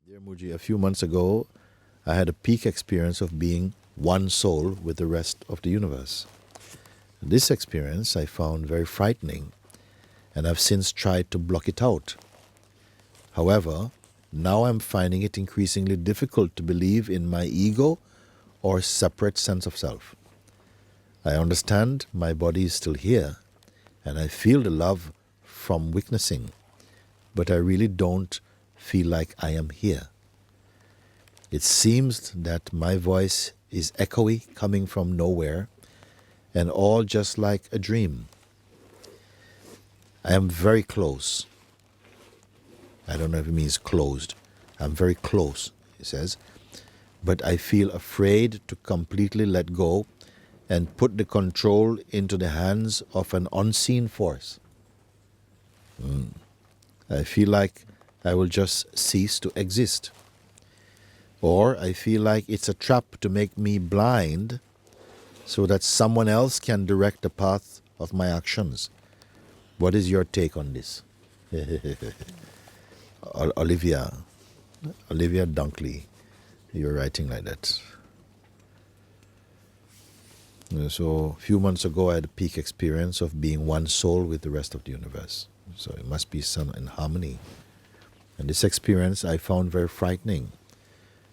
Dear Mooji, a few months ago, I had a peak experience of being one soul with the rest of the universe. This experience I found very frightening, and I've since tried to block it out. However, now I'm finding it increasingly difficult to believe in my ego or separate sense of self. I understand my body is still here, and I feel the love from witnessing, but I really don't feel like I am here. It seems that my voice is echoey, coming from nowhere, and all just like a dream. I am very close. I don't know if it means closed. I'm very close, he says. But I feel afraid to completely let go and put the control into the hands of an unseen force. I feel like I will just cease to exist. Or I feel like it's a trap to make me blind so that someone else can direct the path of my actions. What is your take on this? Olivia Dunkley, you're writing like that. So a few months ago I had a peak experience of being one soul with the rest of the universe. So it must be some in harmony. And this experience I found very frightening,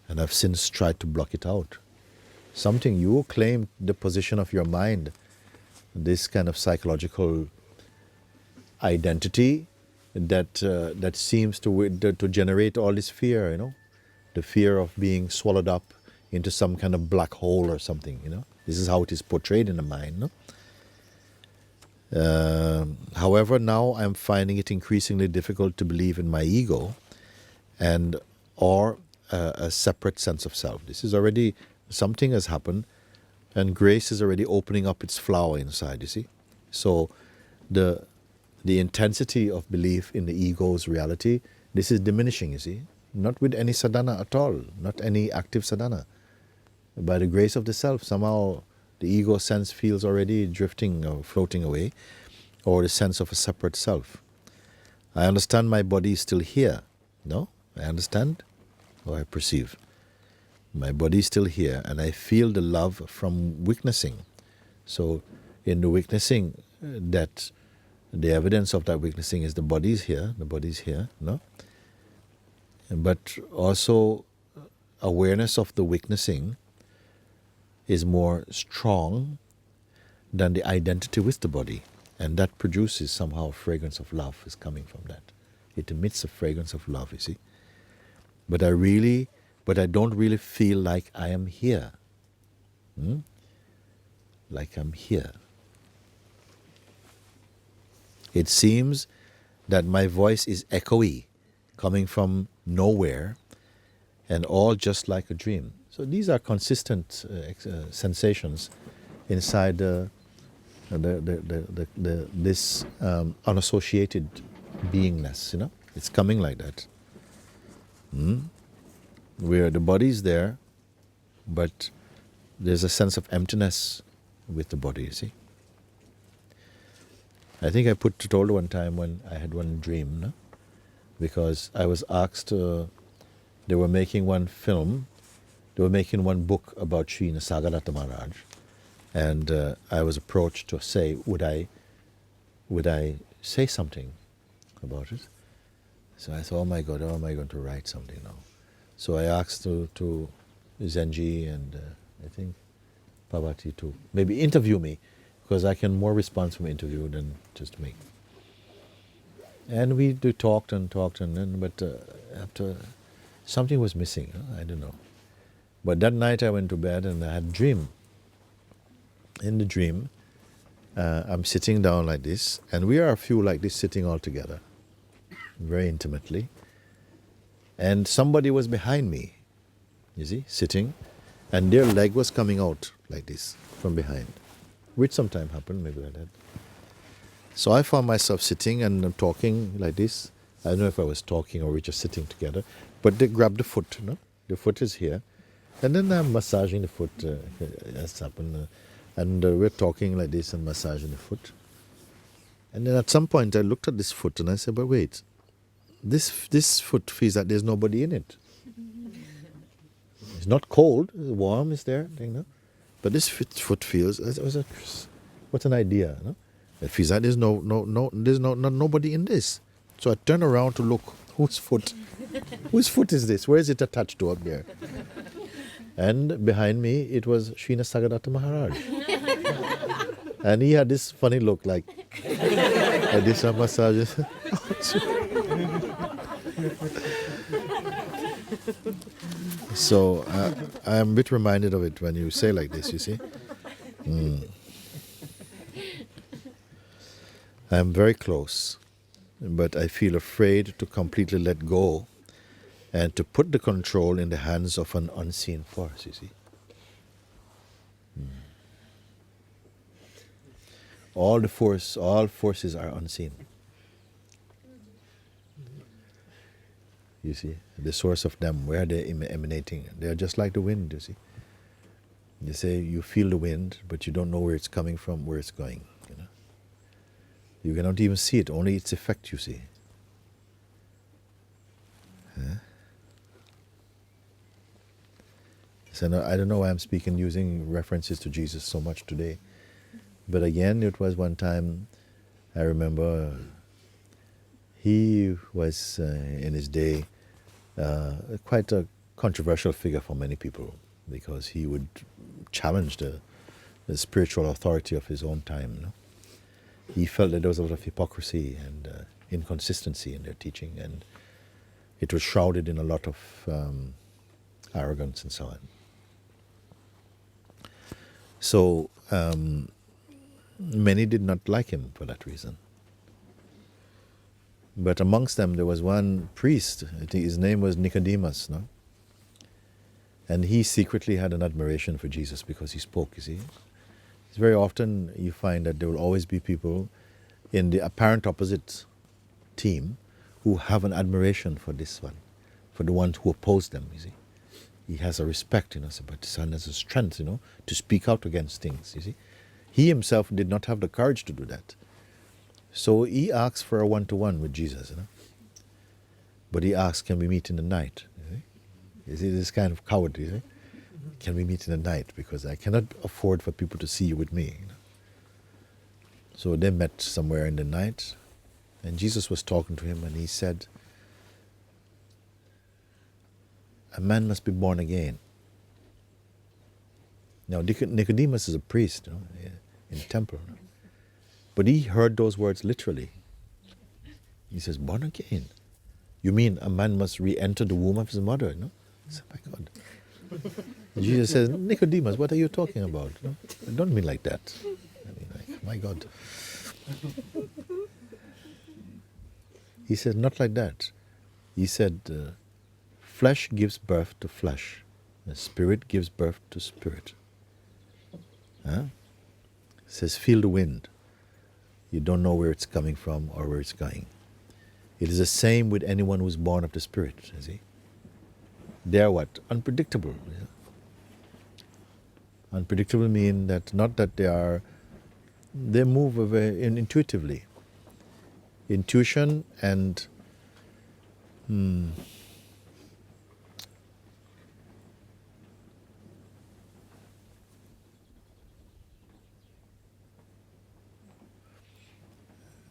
and I've since tried to block it out. Something you claim the position of your mind, this kind of psychological identity that seems to generate all this fear, the fear of being swallowed up into some kind of black hole or something, This is how it is portrayed in the mind, However, now I'm finding it increasingly difficult to believe in my ego or a separate sense of self. This is already, something has happened, and grace is already opening up its flower inside, you see. So the intensity of belief in the ego's reality, this is diminishing, you see. Not with any sadhana at all, not any active sadhana. By the grace of the self, somehow the ego sense feels already drifting or floating away, or the sense of a separate self. I understand my body is still here. No? I understand, or I perceive. My body is still here, and I feel the love from witnessing. So in the witnessing, that the evidence of that witnessing is the body is here, no? But also awareness of the witnessing is more strong than the identity with the body. And that produces somehow a fragrance of love is coming from that. It emits a fragrance of love, you see. But I don't really feel like I am here. Like I'm here. It seems that my voice is echoey, coming from nowhere, and all just like a dream. So these are consistent sensations inside this unassociated beingness, It's coming like that. Where the body is there, but there's a sense of emptiness with the body, you see. I think I told one time when I had one dream, because I was asked, they were making one film, they were making one book about Sri Nisargadatta Maharaj, and I was approached to say, would I say something about it? So I thought, oh my God, how am I going to write something now? So I asked to Zenji and I think Pavati to maybe interview me, because I can more respond from interview than just me. And we talked, but after something was missing, I don't know. But that night I went to bed and I had a dream. In the dream, I'm sitting down like this, and we are a few like this sitting all together, very intimately. And somebody was behind me, you see, sitting, and their leg was coming out like this from behind, which sometime happened, maybe like that. So I found myself sitting and talking like this. I don't know if I was talking or we were just sitting together, but they grabbed the foot, The foot is here. And then I'm massaging the foot, that's happened. And we're talking like this and massaging the foot. And then at some point I looked at this foot and I said, but wait, this foot feels like there's nobody in it. It's not cold, it's warm, it's there, no? But this foot feels, what an idea, no? It feels like there's nobody in this. So I turn around to look, whose foot is this? Where is it attached to up there? And behind me, it was Srina Sagadatta Maharaj. And he had this funny look, like this massage. So I'm a bit reminded of it when you say like this, you see. I'm very close, but I feel afraid to completely let go and to put the control in the hands of an unseen force, you see. All forces are unseen. You see, the source of them, where they're emanating, they're just like the wind, you see. You say you feel the wind, but you don't know where it's coming from, where it's going. You know, you cannot even see it; only its effect you see. So I don't know why I'm speaking using references to Jesus so much today, but again, it was one time. I remember he was in his day quite a controversial figure for many people, because he would challenge the spiritual authority of his own time. You know? He felt that there was a lot of hypocrisy and inconsistency in their teaching, and it was shrouded in a lot of arrogance and so on. So many did not like him for that reason. But amongst them there was one priest, I think his name was Nicodemus, no? And he secretly had an admiration for Jesus because he spoke, you see. It's very often you find that there will always be people in the apparent opposite team who have an admiration for this one, for the ones who oppose them, you see. He has a respect, you know, but this one has a strength, you know, to speak out against things, you see. He himself did not have the courage to do that. So he asked for a one-to-one with Jesus, you know. But he asked, can we meet in the night? You see, this kind of coward, you see. Can we meet in the night? Because I cannot afford for people to see you with me. You know? So they met somewhere in the night, and Jesus was talking to him, and he said, a man must be born again. Now, Nicodemus is a priest, you know, in the temple. You know? But he heard those words literally. He says, born again? You mean a man must re-enter the womb of his mother? You know? I said, my God. And Jesus says, Nicodemus, what are you talking about? You know? I don't mean like that. I mean, like, my God. He said, not like that. He said, flesh gives birth to flesh. The spirit gives birth to spirit. Huh? He says, feel the wind. You don't know where it's coming from or where it's going. It is the same with anyone who is born of the Spirit, you see. They are what? Unpredictable. Yeah? Unpredictable mean that not that they move very intuitively. Intuition and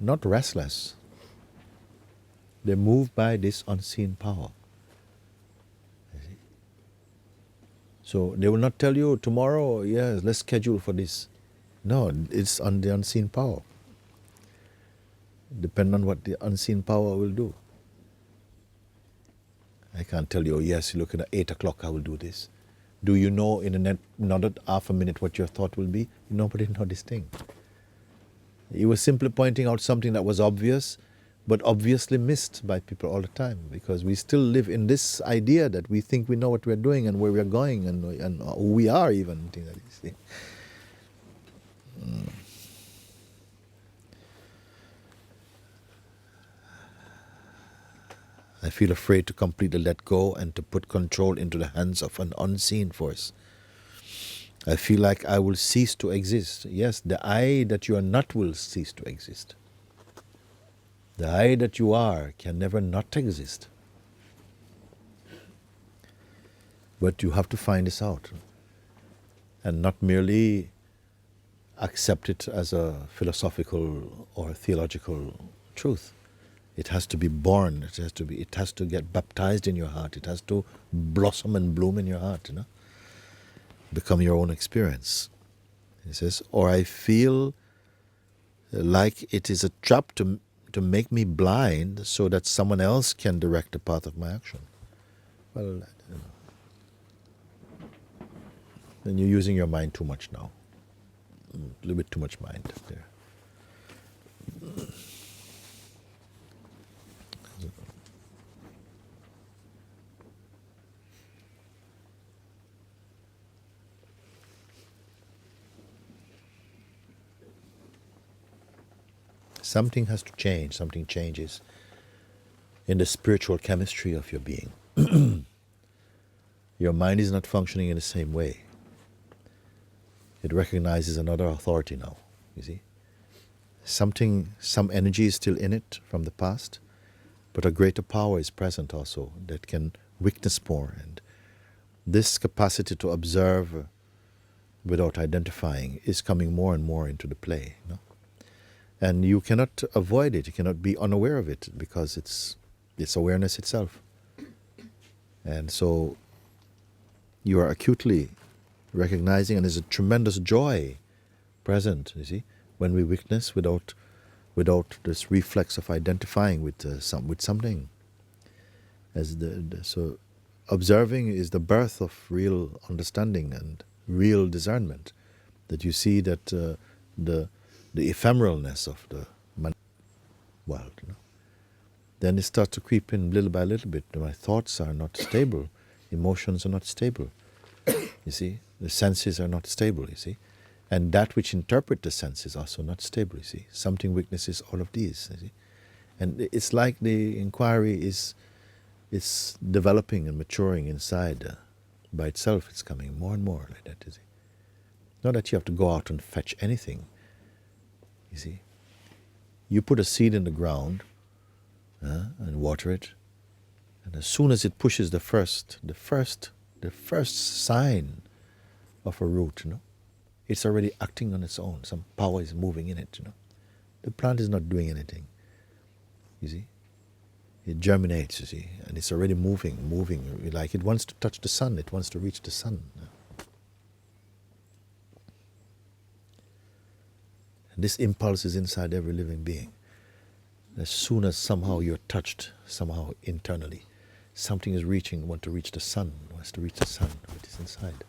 not restless. They move by this unseen power. So they will not tell you tomorrow, yes, let's schedule for this. No, it's on the unseen power. Depend on what the unseen power will do. I can't tell you, oh yes, look at 8 o'clock, I will do this. Do you know in another half a minute what your thought will be? Nobody knows this thing. He was simply pointing out something that was obvious, but obviously missed by people all the time, because we still live in this idea that we think we know what we're doing and where we're going and who we are even. Things like this. I feel afraid to completely let go and to put control into the hands of an unseen force. I feel like I will cease to exist. Yes, the I that you are not will cease to exist. The I that you are can never not exist. But you have to find this out and not merely accept it as a philosophical or theological truth. It has to be born. It has to get baptized in your heart. It has to blossom and bloom in your heart, become your own experience. He says, or I feel like it is a trap to make me blind so that someone else can direct the path of my action. Well, then you're using your mind too much now. A little bit too much mind there. Something has to change. Something changes in the spiritual chemistry of your being. Your mind is not functioning in the same way. It recognizes another authority now, you see. Some energy is still in it from the past, but a greater power is present also that can witness more. And this capacity to observe without identifying is coming more and more into the play. And you cannot avoid it, you cannot be unaware of it, because it's awareness itself. And so you are acutely recognizing, and there's a tremendous joy present, you see, when we witness without this reflex of identifying with something. So observing is the birth of real understanding and real discernment, that you see that the ephemeralness of the world. Then it starts to creep in little by little bit. My thoughts are not stable, emotions are not stable. You see, the senses are not stable. You see, and that which interpret the senses also not stable. You see, something witnesses all of these. You see, and it's like the inquiry is developing and maturing inside by itself. It's coming more and more like that. You see, not that you have to go out and fetch anything. You see, you put a seed in the ground and water it, and as soon as it pushes the first sign of a root, it's already acting on its own. Some power is moving in it. The plant is not doing anything. You see, it germinates. You see, and it's already moving like it wants to touch the sun. It wants to reach the sun. And this impulse is inside every living being. As soon as somehow you're touched, somehow internally, something is wants to reach the sun, it is inside.